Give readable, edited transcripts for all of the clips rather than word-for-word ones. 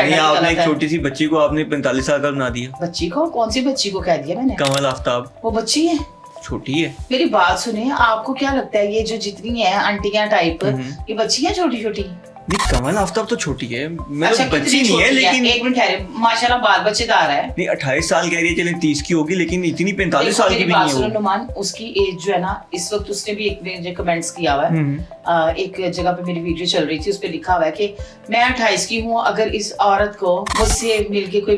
नहीं, आपने एक छोटी सी बच्ची को आपने 45 साल का बना दिया। बच्ची को? कौन सी बच्ची को कह दिया मैंने? कमल आफ्ताब। वो बच्ची है? छोटी है। मेरी बात सुने, आपको क्या लगता है ये जो जितनी है आंटियां टाइप, ये बच्ची है छोटी छोटी? नहीं, कमल आफ्ताब तो छोटी है, मतलब अच्छा, बच्ची नहीं है, लेकिन एक मिनट ठहरे, माशाल्लाह बाल बच्चेदार है। नहीं 28 साल कह रही है, चलें 30 की होगी, लेकिन इतनी 45 साल की भी नहीं है। नुमान उसकी एज जो है ना, इस वक्त उसने भी एक मुझे कमेंट्स किया हुआ है, एक जगह पे मेरी वीडियो चल रही थी, उस पे लिखा हुआ है कि मैं 28 की हूँ, अगर इस औरत को मुझसे मिलके कोई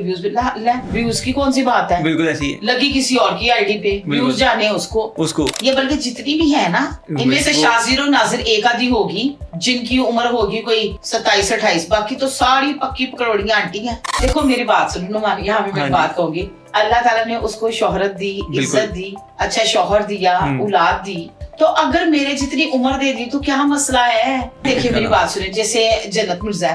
व्यूज की कौन सी बात है? बिल्कुल ऐसी है, लगी किसी और की आईडी पे, व्यूज जाने उसको। ये बल्कि जितनी भी है ना, इनमें से शाजिर और नाजिर एक आधी होगी जिनकी उम्र होगी कोई 27-28, बाकी तो सारी पक्की पकड़ोड़ियां आंटी हैं। देखो मेरी बात सुनो नुमान, यहाँ भी मैं बात कहूंगी, अल्लाह ताला ने उसको शोहरत दी, इज्जत दी, अच्छा शौहर दिया, औलाद दी, तो अगर मेरे जितनी उम्र दे दी तो क्या मसला है? देखिए मेरी बात सुने, जैसे जन्नत मिर्जा,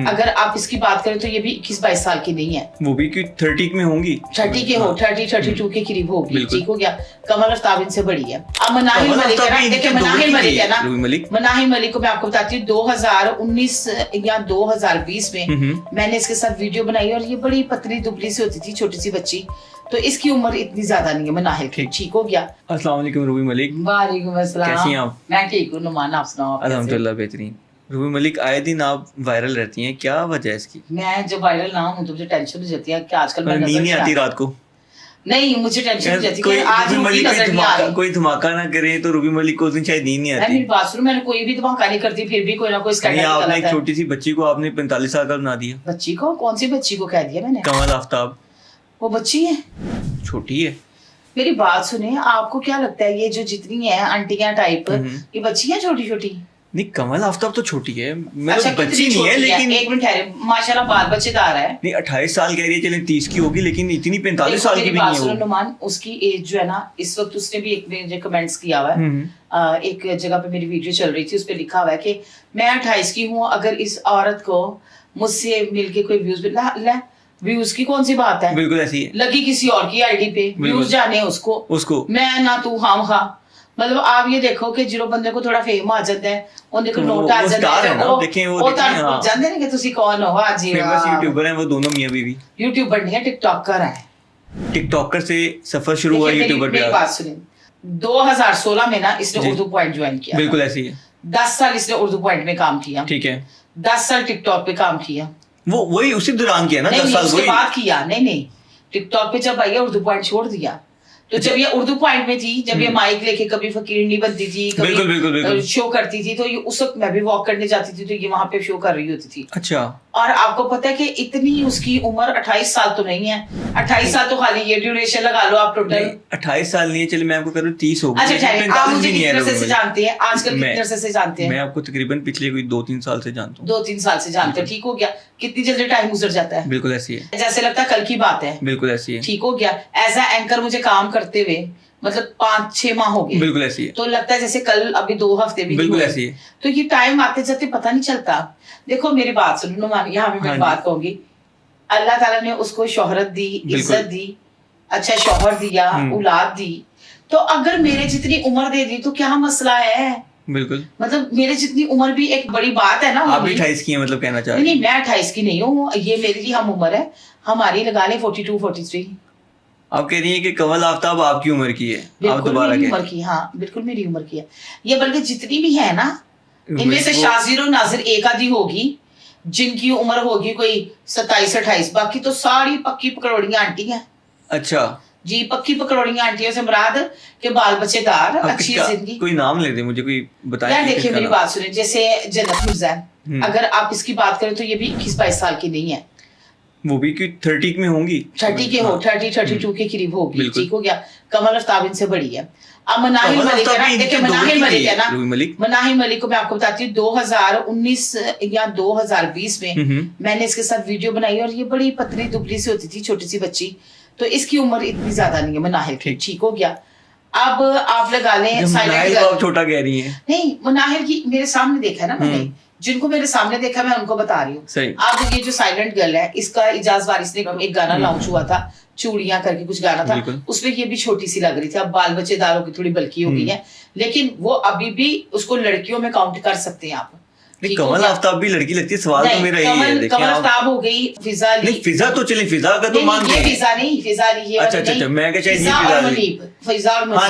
अगर आप इसकी बात करें तो ये भी 21-22 साल की नहीं है, वो भी 30 में होंगी, 30 के हो 32 के करीब होगी, ठीक हो गया। कमल आफ्ताब इनसे बड़ी है। अब मनाहिल मलिक है ना, देखिए मनाहिल मलिक है ना, मनाहिल मलिक को मैं आपको बताती हूँ, 2019 या 2020 में मैंने इसके साथ वीडियो बनाई और ये बड़ी पतली दुबली सी होती थी, छोटी सी बच्ची, तो इसकी उम्र इतनी ज्यादा नहीं है मनाहिल की, ठीक हो गया। अस्सलाम वालेकुम रूबी मलिक। वालेकुम अस्सलाम, कैसी हैं आप? मैं ठीक हूँ नुमान, आप सुनाओ? अल्हम्दुलिल्लाह बेहतरीन। रूबी मलिक, आए दिन आप वायरल रहती हैं, क्या वजह है इसकी? मैं जब वायरल ना हूँ तो मुझे टेंशन हो जाती है कि आजकल मैं नींद नहीं आती रात को? नहीं, मुझे टेंशन हो जाती है आज कोई धमाका ना करे तो रूबी मलिक को उस दिन शायद नींद नहीं आती। मेरी बात सुनो, मैंने कोई भी धमाका नहीं करती, फिर भी कोई ना कोई स्कैंडल निकलता है। आपने एक छोटी सी बच्ची को आपने 45 साल का बना दिया। बच्ची को? कौन सी बच्ची को कह दिया मैंने? कमल आफ्ताब। वो बच्ची है? छोटी है। मेरी बात सुने, आपको क्या लगता है ये जो जितनी है आंटियां टाइप, ये बच्ची है छोटी छोटी? नहीं, कमल आफ्ताब तो छोटी है, मतलब अच्छा, बच्ची नहीं है, लेकिन एक मिनट ठहरे, माशाल्लाह बाल बच्चेदार है। नहीं 28 साल कह रही है, चलें 30 की होगी, लेकिन इतनी 45 साल की भी नहीं है। नुमान उसकी एज जो है ना, इस वक्त उसने भी एक मुझे कमेंट्स किया हुआ है, एक जगह पे मेरी वीडियो चल रही थी, उस पे लिखा हुआ है कि मैं 28 की हूँ, अगर इस औरत को मुझसे मिलके कोई व्यूज की कौन सी बात है? बिल्कुल ऐसी है, लगी किसी और की आईडी पे, व्यूज जाने उसको मैं ना तू हम खा, मतलब आप ये देखो कि जो बंदे को थोड़ा फेम आ जाता है, ਉਹਦੇ ਕੋਲ ਨੋਟ ਆ ਜਾਂਦਾ ਹੈ, ਉਹ ਤਾਂ ਜਾਣਦੇ ਨੇ ਕਿ ਤੁਸੀਂ ਕੌਣ ਹੋ। आज फेमस यूट्यूबर हैं वो दोनों, मियां बीवी। यूट्यूबर नहीं है, टिकटॉकर है। टिकटॉकर से सफर शुरू हुआ यूट्यूबर पे। मेरी बात सुनिए, 2016 में ना इसने उर्दू पॉइंट ज्वाइन किया। बिल्कुल ऐसी है। 10 साल इसने उर्दू पॉइंट में काम किया, ठीक है। 10 साल टिकटॉक पे काम किया, वो वही उसी दौरान किया ना, 10 साल उसके बाद किया। नहीं, टिकटॉक पे जब आई उर्दू पॉइंट छोड़ दिया, तो जब ये उर्दू पॉइंट में थी, जब ये माइक लेके कभी फकीर नहीं बनती थी, कभी शो करती थी, तो ये उस वक्त मैं भी वॉक करने जाती थी तो ये वहां पे शो कर रही होती थी। अच्छा। और आपको पता है कि इतनी उसकी उम्र 28 साल तो नहीं है, 28 साल तो खाली ये ड्यूरेशन लगा लो आप टोटल। 28 साल नहीं है, चलिए मैं आपको करूँ 30 होगी। अच्छा, आप मुझे कितने अरसे से जानते हैं? आजकल कितने अरसे से जानते हैं? मैं आपको तकरीबन पिछले कोई 2-3 साल से जानता हूँ। 2-3 साल से जानते हो, ठीक हो गया। कितनी जल्दी टाइम गुजर जाता है। बिल्कुल ऐसी है, जैसे लगता है कल की बात है। बिल्कुल ऐसी है, ठीक हो गया। एज ए एंकर मुझे काम करते हुए मतलब 5-6 माह हो गए। बिल्कुल ऐसी है, तो लगता है जैसे कल अभी 2 हफ्ते भी बिल्कुल ऐसी है। तो ये टाइम आते जाते पता नहीं चलता। देखो मेरी बात सुनो नुमान, यहाँ भी मैं बात कहूंगी, अल्लाह ताला ने उसको शोहरत दी, इज्जत दी, अच्छा शौहर दिया, औलाद दी, तो अगर मेरे जितनी उम्र दे दी तो क्या मसला है? बिल्कुल, मतलब मेरे जितनी उम्र भी एक बड़ी बात है ना। आप भी 28 की हैं, मतलब कहना चाह रहे हैं? नहीं, मैं 28 की नहीं हूँ, ये मेरी ही हम उम्र है, हमारी लगा ले 42-43। आप कह रही हैं कि कमल आफ्ताब आपकी उम्र की है? आप दोबारा मेरी उम्र की, हाँ बिल्कुल मेरी उम्र की है। ये बल्कि जितनी भी है ना, इनमें से शाजिर और नाजिर एक आधी होगी जिनकी उम्र होगी कोई 27-28, बाकी तो सारी पक्की पकड़ोड़ियां आंटी हैं। अच्छा जी, पक्की पकड़ोड़ियां आंटियों से मुराद के बाल बच्चेदार, अच्छी जिंदगी। कोई नाम ले दे मुझे, कोई बताएं। यार देखिए मेरी बात सुनिए, जैसे जन्नत मिर्जा, अगर आप इसकी बात करें तो ये भी 21-22 साल की नहीं है, वो भी 30 में होंगी, 30 के हो 32 के करीब होगी, ठीक हो गया। कमल आफ्ताब इनसे बड़ी है। अब मनाहिल मलिक है ना, देखिए मनाहिल मलिक है ना, मनाहिल मलिक को मैं आपको बताती हूँ, 2019 या 2020 में मैंने इसके साथ वीडियो बनाई और ये बड़ी पतली दुबली सी होती थी, छोटी सी बच्ची, तो इसकी उम्र इतनी ज्यादा नहीं है मनाहिल की, ठीक हो गया। अब आप लगा लें साइलेंट, छोटा कह रही है। नहीं, मनाहिल की मेरे सामने देखा है ना मैंने, जिनको मेरे सामने देखा मैं उनको बता रही हूँ। अब ये जो साइलेंट गर्ल है, इसका इजाज वारिस ने एक गाना लॉन्च हुआ था, चूड़ियां करके कुछ गाना था, उसमें ये भी छोटी सी लग रही थी। अब बाल बच्चेदारों की थोड़ी बल्की हो गई है, लेकिन वो अभी भी उसको लड़कियों में काउंट कर सकते हैं आप, कमल आफ्ताब भी लड़की लगती है, सवाल तो मेरा यही है। कमल आफ्ताब हो गई, फिजा अली। नहीं फिजा तो चले, फिजा का तो मान ये फिजा नहीं, फिजा अली। अच्छा, मैं क्या चाहिए फिजा और मुनीब,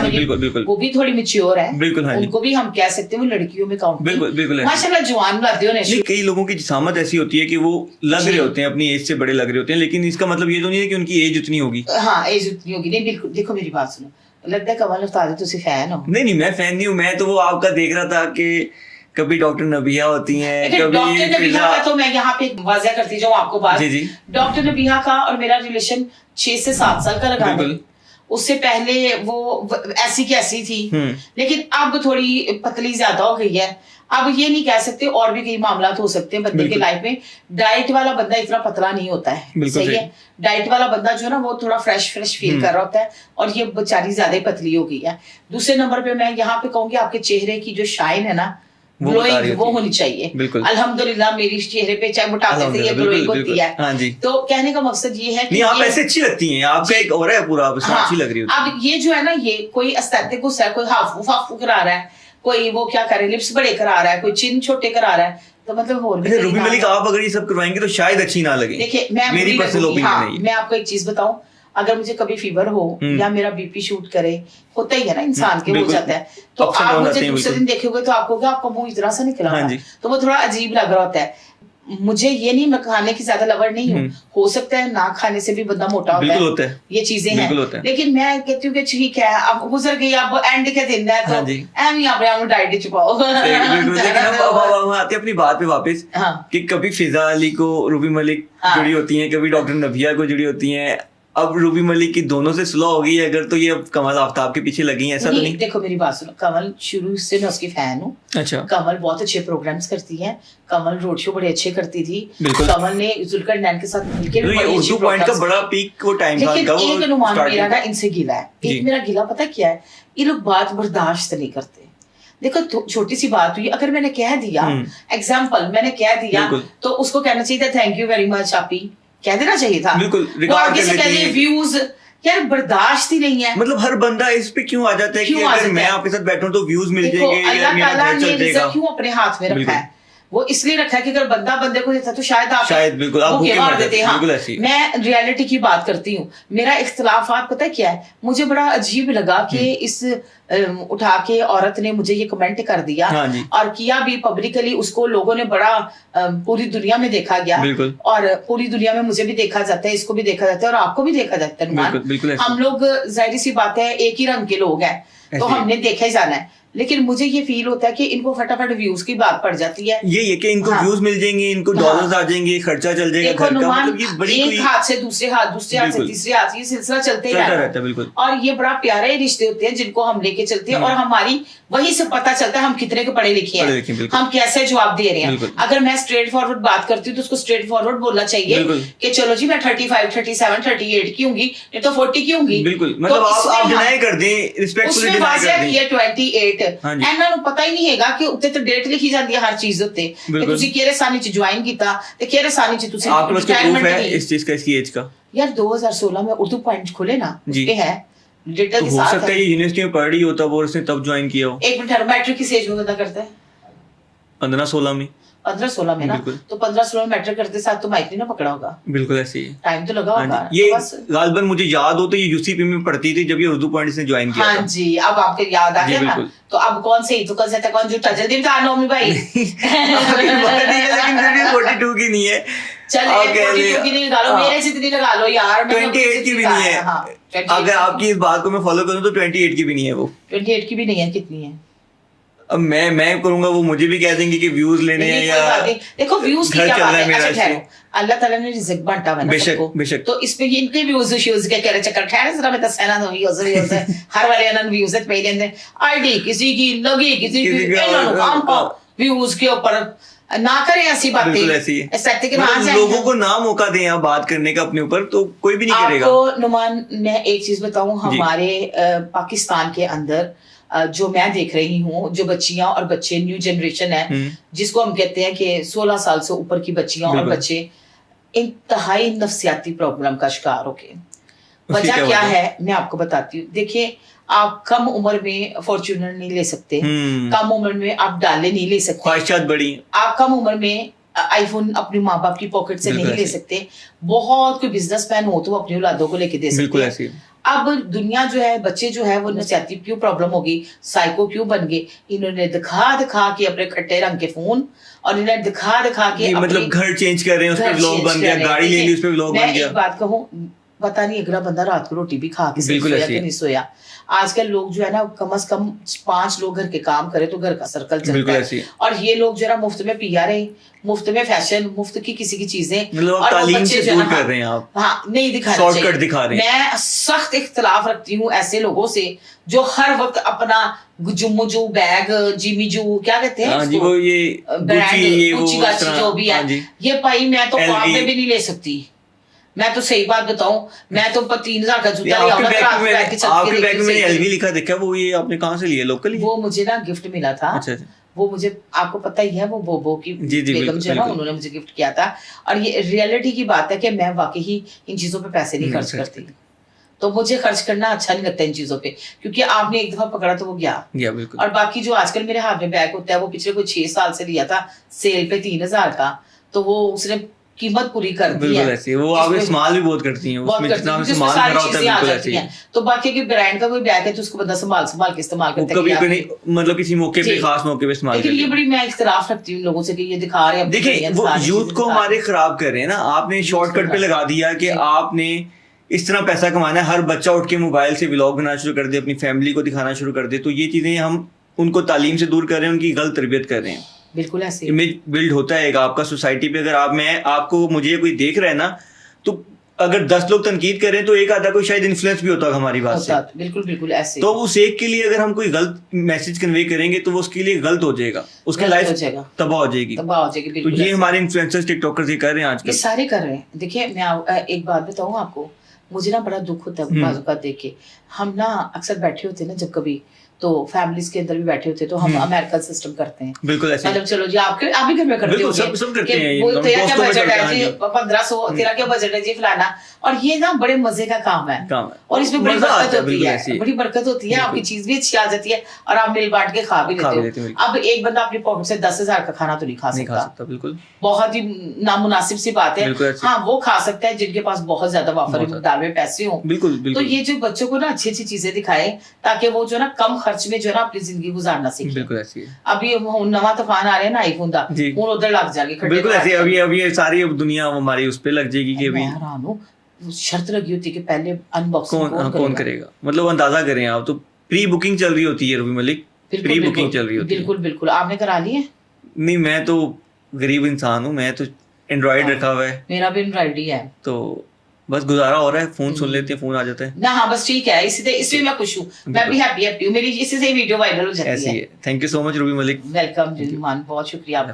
बिल्कुल बिल्कुल, वो भी थोड़ी मैच्योर है, बिल्कुल, उनको भी हम कह सकते हैं वो लड़कियों में काउंट, बिल्कुल बिल्कुल माशाल्लाह जवान लाते हो। कई लोगों की जिसामत ऐसी होती है कि वो लग रहे होते हैं, अपनी एज से बड़े लग रहे होते हैं, लेकिन इसका मतलब ये तो नहीं है कि उनकी एज उतनी होगी। हाँ एज उतनी होगी नहीं, बिल्कुल। देखो मेरी बात सुनो, लगता है कमल आफ्ताब तुसी फैन हो? नहीं मैं फैन नहीं हूँ, मैं तो वो आपका देख रहा था कि कभी डॉक्टर नबिया होती हैं, कभी डॉक्टर नबिया का तो मैं यहाँ पे वाज़ह करती जाऊँ आपको बात। जी जी, डॉक्टर नबिया का और मेरा रिलेशन 6 से 7 साल का लगा है। उससे पहले वो ऐसी की ऐसी थी, लेकिन अब थोड़ी पतली ज्यादा हो गई है। अब ये नहीं कह सकते, और भी कई मामला हो सकते हैं बंदे के लाइफ में। डाइट वाला बंदा इतना पतला नहीं होता है, सही है। डाइट वाला बंदा जो है ना वो थोड़ा फ्रेश फील कर रहा होता है, और ये बेचारी ज्यादा ही पतली हो गई है। दूसरे नंबर पे मैं यहाँ पे कहूंगी आपके चेहरे की जो शाइन है ना, ग्लोइंग, वो होनी चाहिए। अल्हम्दुलिल्लाह मेरी चेहरे पे चाहे मोटापे से ये ग्लोइंग होती है। हाँ जी। तो कहने का मकसद ये है कि आप ऐसे अच्छी लगती हैं, आपका एक और है पूरा अच्छी लग रही है। अब ये जो है ना, ये कोई एस्थेटिक गुस्सा है, कोई हाफू करा रहा है, कोई वो क्या करे लिप्स बड़े करा रहा है, कोई चिन छोटे करा रहा है, तो मतलब और भी। रूबी मलिक आप अगर ये सब करवाएंगे तो शायद अच्छी ना लगे। देखिए मेरी पर्सनल ओपिनियन है। मैं आपको एक चीज बताऊं, अगर मुझे कभी फीवर हो या मेरा बीपी शूट करे, होता ही है ना इंसान के, हो जाता है, तो आप मुझे दूसरे दिन देखोगे तो आपको क्या, आपका मुंह इतना सा निकला हुआ है, तो वो थोड़ा अजीब लग रहा होता है। मुझे ये नहीं, मैं खाने की ज्यादा लवर नहीं हूँ, हो सकता है ना खाने से भी बंदा मोटा होता है, ये चीजें हैं, लेकिन मैं कहती हूँ कि ठीक है, अब गुजर गई, अब एंड के दिन है, तो एम यहाँ पे हम डाइट छुपाओ। आते अपनी बात पे वापस कि कभी फिजा अली को रूबी मलिक जुड़ी होती है, कभी डॉक्टर नबिया को जुड़ी होती है। अब रूबी मलिक की दोनों से सुलह हो गई है अगर, तो ये अब कमल आफ्ताब के पीछे लगी है, ऐसा तो नहीं? देखो मेरी बात सुनो, कमल शुरू से मैं उसकी फैन हूँ। अच्छा। कमल बहुत अच्छे प्रोग्राम्स करती है, कमल रोड शो बड़े अच्छे करती थी, कमल ने जुल्कर नैन के साथ मिलकर उर्दू पॉइंट का बड़ा पीक वो टाइम था। लेकिन एक अनुमान मेरा ना इनसे गिला है, एक मेरा गिला पता क्या है, ये लोग बात बर्दाश्त नहीं करते। देखो छोटी सी बात हुई, अगर मैंने कह दिया, एग्जाम्पल मैंने कह दिया, तो उसको कहना चाहिए था थैंक यू वेरी मच आपी, कह देना चाहिए था। बिल्कुल। आगे से कह दिए व्यूज, यार बर्दाश्त ही नहीं है। मतलब हर बंदा इस पे क्यों आ जाता है कि अगर मैं आपके साथ बैठूं तो व्यूज मिल जाएंगे, अल्लाह ताला ने रिज़्क़ क्यों अपने हाथ में रखा है? वो इसलिए रखा है कि अगर बंदा बंदे को देता तो शायद बिल्कुल आप भूखे मार देते। हाँ, मैं रियलिटी की बात करती हूँ। मेरा इख्तिलाफात पता क्या है, मुझे बड़ा अजीब लगा कि इस उठा के औरत ने मुझे ये कमेंट कर दिया, और किया भी पब्लिकली, उसको लोगों ने बड़ा पूरी दुनिया में देखा गया, और पूरी दुनिया में मुझे भी देखा जाता है, इसको भी देखा जाता है, और आपको भी देखा जाता है। हम लोग जाहिर सी बात है एक ही रंग के लोग हैं, तो हमने देखा ही जाना है। लेकिन मुझे ये फील होता है कि इनको फटाफट व्यूज की बात पड़ जाती है, ये कि इनको व्यूज मिल जाएंगे, इनको डॉलर्स आ जाएंगे, खर्चा चल जाएगा घर का, मतलब ये बड़ी एक हाथ से दूसरे हाथ से तीसरे हाथ, ये सिलसिला चलते ही रहता है। बिल्कुल। और ये बड़ा प्यारे रिश्ते होते हैं जिनको हम लेके चलते हैं, और हमारी वहीं से पता चलता है हम कितने के पढ़े लिखे हैं, हम कैसे जवाब दे रहे हैं। अगर मैं स्ट्रेट फॉरवर्ड बात करती हूँ तो उसको स्ट्रेट फॉरवर्ड बोलना चाहिए कि चलो जी मैं 35, 37, 38 की होंगी, नहीं तो 40 की होंगी। बिल्कुल, मतलब आप डिनाई कर दें, रिस्पेक्टफुली डिनाई कर दें। 28 ਇਹਨਾਂ ਨੂੰ ਪਤਾ ਹੀ ਨਹੀਂ ਹੈਗਾ ਕਿ ਉੱਤੇ ਤੇ ਡੇਟ ਲਿਖੀ ਜਾਂਦੀ ਹੈ ਹਰ ਚੀਜ਼ ਉੱਤੇ, ਕਿ ਤੁਸੀਂ ਕਿਹੜੇ ਸਾਲ ਚ ਜੁਆਇਨ ਕੀਤਾ ਤੇ ਕਿਹੜੇ ਸਾਲ ਚ ਤੁਸੀਂ रिटायरमेंट है इस चीज का, इसकी एज का। यार 2016 में उर्दू पॉइंट खोले ना, उसपे है डेटा के साथ। हो सकता है ये यूनिवर्सिटी में पढ़ रही हो तब, और उसने तब ज्वाइन किया हो। एक मिनट, मैट्रिक किस एज में पता करता है? 15-16 में। 15-16 में ना, तो 15-16 में मैट्रिक करते साथ तो माइक नहीं ना पकड़ा होगा। बिल्कुल ऐसे ही टाइम तो लगा होगा। ये गालिबन मुझे याद हो तो ये यूसीपी में पढ़ती थी जब ये उर्दू पॉइंट से ज्वाइन किया। हाँ जी, अब आपके याद आ गया ना। तो अब कौन से तो कौन सा कौन झूठा जल्दी बता लो अम्मी भाई। लेकिन 42 की नहीं है, चल 42 की नहीं लगा लो, मेरे से इतनी लगा लो यार। 28 की भी नहीं है। अगर आपकी इस बात को मैं फॉलो करूं तो 28 की भी नहीं है वो। 28 की भी नहीं है, कितनी है? अब मैं करूंगा, वो मुझे भी कह देंगे कि व्यूज लेने हैं या देखो व्यूज की क्या बात है। अच्छा अल्लाह ताला ने रिज़्क़ बांटा हुआ है सबको, बेशक। तो इस पे इनके व्यूज शूज के करे चक्कर ठहरे जरा मैं दसना दो व्यूज हर वाले अनन व्यूज पे लेंदे आईडी किसी की लगी किसी की इन्होंने काम को व्यूज के ऊपर ना करें ऐसी बातें। एस्थेटिक लोगों को ना मौका दें आप बात करने का अपने ऊपर, तो कोई भी नहीं करेगा। आपको नुमान मैं एक चीज बताऊं, हमारे पाकिस्तान के अंदर जो मैं देख रही हूँ, जो बच्चियां और बच्चे न्यू जनरेशन है, जिसको हम कहते हैं कि 16 साल से ऊपर की बच्चियां और बच्चे इंतहाई नफ्सियाती प्रॉब्लम का शिकार हो गए। वजह क्या है मैं आपको बताती हूँ. देखिए आप कम उम्र में फॉर्च्यूनर नहीं ले सकते, कम उम्र में आप डाले नहीं ले सकते, ख्वाहिशात बड़ी, आप कम उम्र में आईफोन अपने माँ बाप की पॉकेट से नहीं ले सकते. बहुत कोई बिजनेसमैन हो तो अपनी औलादों को लेके दे सकते हैं. अब दुनिया जो है, बच्चे जो है वो नफसियाती क्यों प्रॉब्लम होगी, साइको क्यों बन गए, इन्होंने दिखा के अपने खट्टे रंग के फोन, और इन्हें दिखा के मतलब घर चेंज कर रहे हैं, उस पे व्लॉग बन गया, गाड़ी ले ली उस पे व्लॉग बन गया. मैं एक बात कहूँ, पता नहीं अगला बंदा रात को रोटी भी खा के सोया कि नहीं सोया. आजकल लोग जो है ना कम से कम 5 लोग घर के काम करे तो घर का सर्कल चलता है. और ये लोग जो है ना मुफ्त में पिया रहे, मुफ्त में फैशन, मुफ्त की किसी की चीजें, और तालीम से दूर कर रहे हैं आप. हाँ, नहीं दिखाना शॉर्टकट दिखा रहे हैं. मैं सख्त इख्तलाफ रखती हूँ ऐसे लोगों से जो हर वक्त अपना जुम्मू बैग, जिमी जू क्या कहते हैं जी, वो ये ब्रांड जो भी है, ये भाई मैं तो ख्वाब में भी नहीं ले सकती. मैं तो सही बात बताऊं, मैं तो 3000 का जूता लिया. आपके बैग में एलवी लिखा देखा, वो ये आपने कहाँ से लिया, लोकली? वो मुझे ना गिफ्ट मिला था. अच्छा. वो मुझे, आपको पता ही है, वो बोबो की बेगम जो है ना, उन्होंने मुझे गिफ्ट किया था. और ये रियलिटी की बात है कि मैं वाकई ही इन चीजों पे पैसे नहीं खर्च करती. तो मुझे खर्च करना अच्छा नहीं लगता इन चीजों पे, क्योंकि आपने एक दफा पकड़ा तो वो गया. बिल्कुल. और बाकी जो आजकल मेरे हाथ में बैग होता है, वो पिछले कोई 6 साल से लिया था सेल पे 3000 का, तो वो उसने कीमत पूरी कर दी है. ऐसी वो आप इस्तेमाल भी बहुत करती हैं, उसमें जितना सामान भरा होता है बिल्कुल ऐसी है. तो बाकी की ब्रांड का कोई बैग है तो उसको बंदा संभाल के इस्तेमाल करता है. कभी मतलब किसी मौके पे, खास मौके पे इस्तेमाल करते हैं. ये बड़ी मैं इख्तिलाफ रखती हूं लोगों से कि ये दिखा रहे हैं. देखिए वो यूथ को हमारे खराब कर रहे हैं ना. आपने शॉर्टकट पे लगा दिया कि आपने इस तरह पैसा कमाना है, हर बच्चा उठ के मोबाइल से व्लॉग बनाना शुरू कर दे, अपनी फैमिली को दिखाना शुरू कर दे. तो ये चीजें हम उनको तालीम से दूर कर रहे हैं, उनकी गलत तरबियत कर रहे हैं. बिल्कुल ऐसे इमेज बिल्ड होता है आपका सोसाइटी पे. अगर आपको मुझे कोई देख रहा है ना, तो अगर 10 लोग तनकीद करें तो एक आधा कोई शायद इन्फ्लुएंस भी होता है हमारी बात से. बिल्कुल ऐसे. तो उस एक के लिए अगर हम कोई गलत मैसेज कन्वे करेंगे तो वो उसके लिए गलत हो जाएगा, उसकी लाइफ तबाह हो जाएगी. तो ये हमारे इन्फ्लुएंसर्स, टिकटॉकर्स ये कर रहे हैं आजकल, ये सारे कर रहे हैं. देखिए मैं एक बात बताऊं आपको, मुझे ना बड़ा दुख होता है बाजू का देख के. हम ना अक्सर बैठे होते हैं ना जब कभी, तो फैमिलीज के अंदर भी बैठे होते तो हम अमेरिकन सिस्टम करते हैं. बिल्कुल ऐसे. मतलब चलो जी आप भी घर में करते हो, सब करते हैं. वो तेरा क्या बजट है जी, 1500, तेरा क्या बजट है जी फलाना. और ये ना बड़े मजे का काम है, और इसमें बड़ी बरकत होती है, बड़ी बरकत होती है. आपकी चीज भी अच्छी आ जाती है और आप मिल बांट के खा भी लेते हो. अब एक बंदा अपनी पॉकेट से 10,000 का खाना तो नहीं खा सकता. बिल्कुल बहुत ही नामुनासिब सी बात है. हाँ, वो खा सकता है जिनके पास बहुत ज्यादा वाफर मकदार में पैसे हो. बिल्कुल. तो ये जो बच्चों को ना अच्छी अच्छी चीजें दिखाए ताकि वो जो ना कम खर्च में जो ना अपनी जिंदगी गुजारना सीखे. बिल्कुल ऐसी है. अभी नवा तूफान आ रहे हैं ना आईफोन का, वो उधर लग जाएगी. बिल्कुल ऐसे. अभी सारी दुनिया हमारी उस पे लग जाएगी कि अभी हैरान हूं. शर्त लगी होती है कि पहले अनबॉक्सिंग कौन करेगा. मतलब अंदाजा करें आप, तो प्री बुकिंग चल रही होती है रूबी मलिक, प्री बुकिंग चल रही होती है. बिल्कुल. आपने करा ली है? नहीं, मैं तो गरीब इंसान हूँ, मैं तो एंड्रॉइड रखा हुआ है. मेरा भी एंड्रॉइड ही है. तो बस गुजारा हो रहा है. फोन सुन लेते हैं, फोन आ जाता है ना. हाँ, बस ठीक है. इससे मैं खुश हूँ, मैं भी हैप्पी हूँ. मेरी इससे वीडियो वायरल हो जाती है. Thank you so much Ruby Malik. Welcome जी मान, बहुत शुक्रिया आपका.